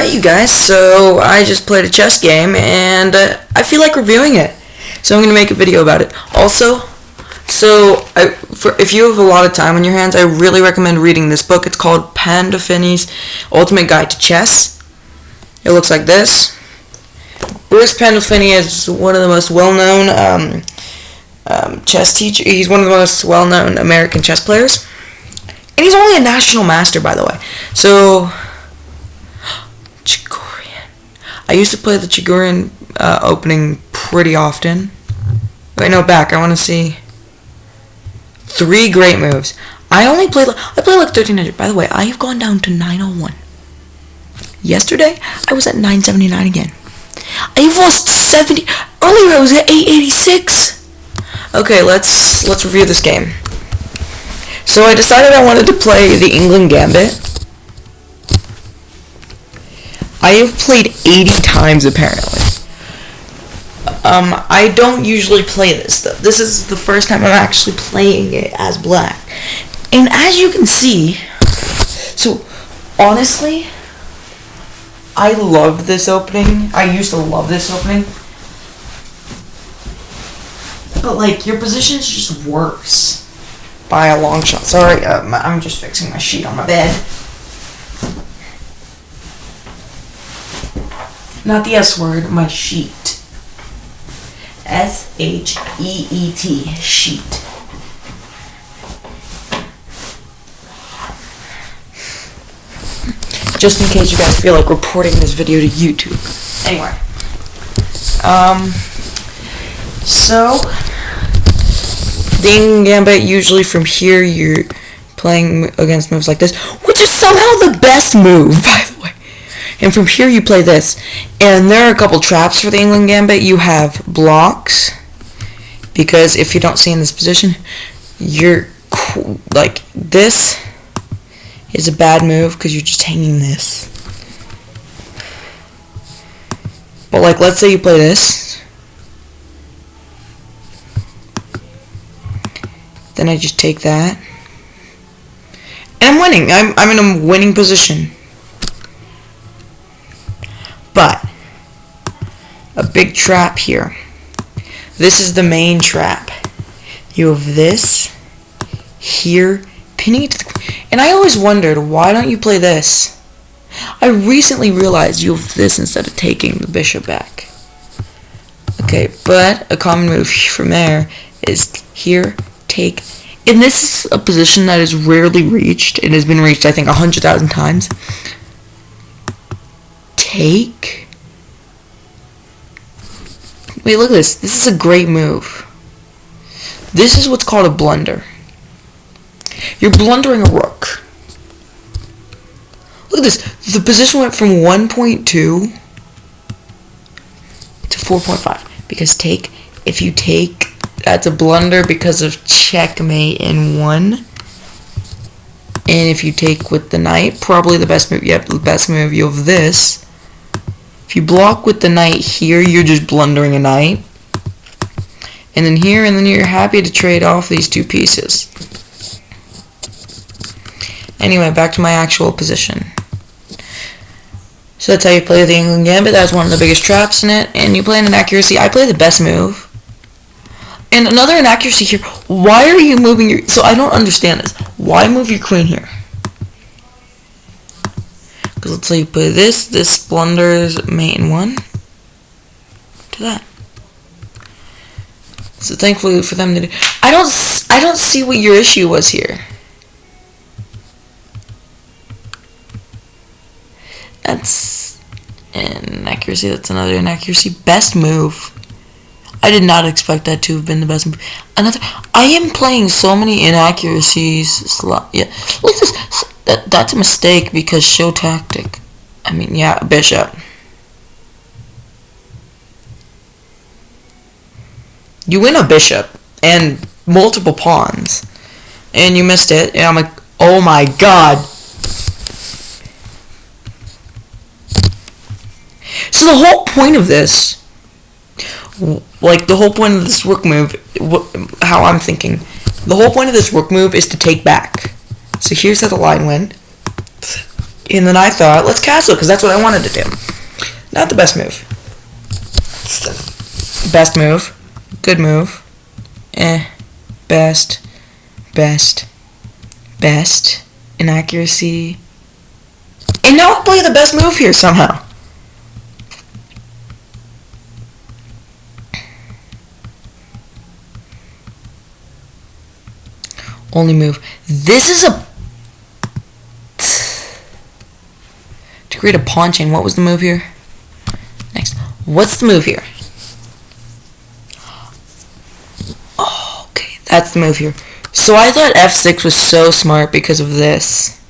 Alright, you guys, so I just played a chess game, and I feel like reviewing it. So I'm going to make a video about it. Also, if you have a lot of time on your hands, I really recommend reading this book. It's called Pandolfini's Ultimate Guide to Chess. It looks like this. Bruce Pandolfini is one of the most well-known chess teachers. He's one of the most well-known American chess players. And he's only a national master, by the way. So, Chigurian. I used to play the Chigurian opening pretty often. Wait, no, back. I want to see 3 great moves. I played like 1300. By the way, I have gone down to 901. Yesterday, I was at 979 again. I lost 70. Earlier, I was at 886. Okay, let's review this game. So I decided I wanted to play the England Gambit. I have played 80 times apparently. I don't usually play this though. This is the first time I'm actually playing it as black. And as you can see, so honestly, I love this opening. I used to love this opening. But like, your position is just worse by a long shot. Sorry, I'm just fixing my sheet on my bed. Not the S word, my sheet. S-H-E-E-T, sheet. Just in case you guys feel like reporting this video to YouTube. Anyway. So, the England Gambit, usually from here you're playing against moves like this, which is somehow the best move, by the way. And from here you play this. And there are a couple traps for the England Gambit. You have blocks, because if you don't see in this position, you're like, this is a bad move because you're just hanging this. But like, let's say you play this, then I just take that, and I'm winning. I'm in a winning position. But a big trap here. This is the main trap. You have this here, pinning it to the, and I always wondered, why don't you play this? I recently realized you have this instead of taking the bishop back. Okay, but a common move from there is here, take, and this is a position that is rarely reached. It has been reached, I think, 100,000 times. Take. Wait, look at this. This is a great move. This is what's called a blunder. You're blundering a rook. Look at this. The position went from 1.2 to 4.5. Because take, if you take, that's a blunder because of checkmate in 1. And if you take with the knight, probably the best move. Yep, the best move. You have this. If you block with the knight here, you're just blundering a knight. And then here, and then you're happy to trade off these 2 pieces. Anyway, back to my actual position. So that's how you play the England Gambit. That's one of the biggest traps in it. And you play an inaccuracy. I play the best move. And another inaccuracy here. Why are you moving your... So I don't understand this. Why move your queen here? Because let's say you play this. This blunders mate in 1 to that. So thankfully for them to do... I don't see what your issue was here. That's an inaccuracy. That's another inaccuracy. Best move. I did not expect that to have been the best move. Another. I am playing so many inaccuracies. Yeah. Look at this. That's a mistake because show tactic. I mean, yeah, bishop. You win a bishop and multiple pawns, and you missed it. And I'm like, oh my god. So the whole point of this, like the whole point of this rook move, how I'm thinking, the whole point of this rook move is to take back. So here's how the line went. And then I thought, let's castle, because that's what I wanted to do. Not the best move. It's the best move. Good move. Best. Inaccuracy. And now I play the best move here somehow. Only move. This is a... To create a pawn chain, what was the move here? Next. What's the move here? Oh, okay, that's the move here. So I thought f6 was so smart because of this.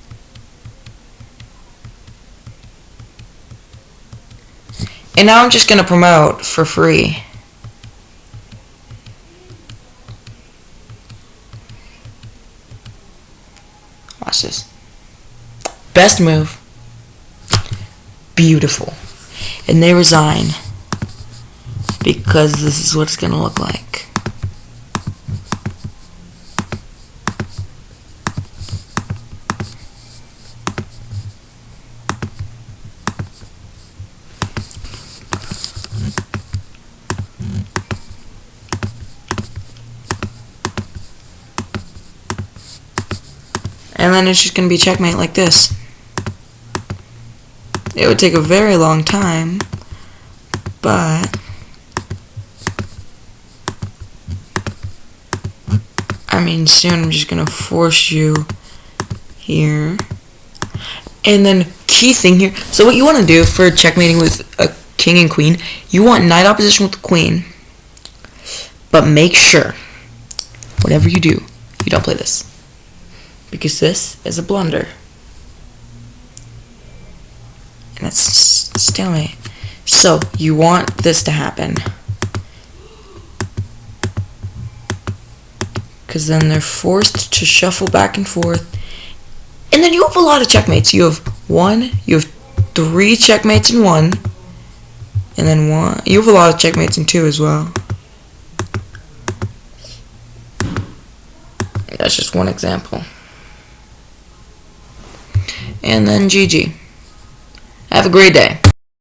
And now I'm just going to promote for free. Watch this. Best move. Beautiful. And they resign. Because this is what it's going to look like. And then it's just going to be checkmate like this. It would take a very long time, but I mean, soon I'm just going to force you here. And then key thing here. So what you want to do for checkmating with a king and queen, you want knight opposition with the queen. But make sure, whatever you do, you don't play this. Because this is a blunder. And it's stalemate. So you want this to happen. Because then they're forced to shuffle back and forth. And then you have a lot of checkmates. You have three checkmates in one. And then one. You have a lot of checkmates in two as well. That's just one example. And then GG. Have a great day.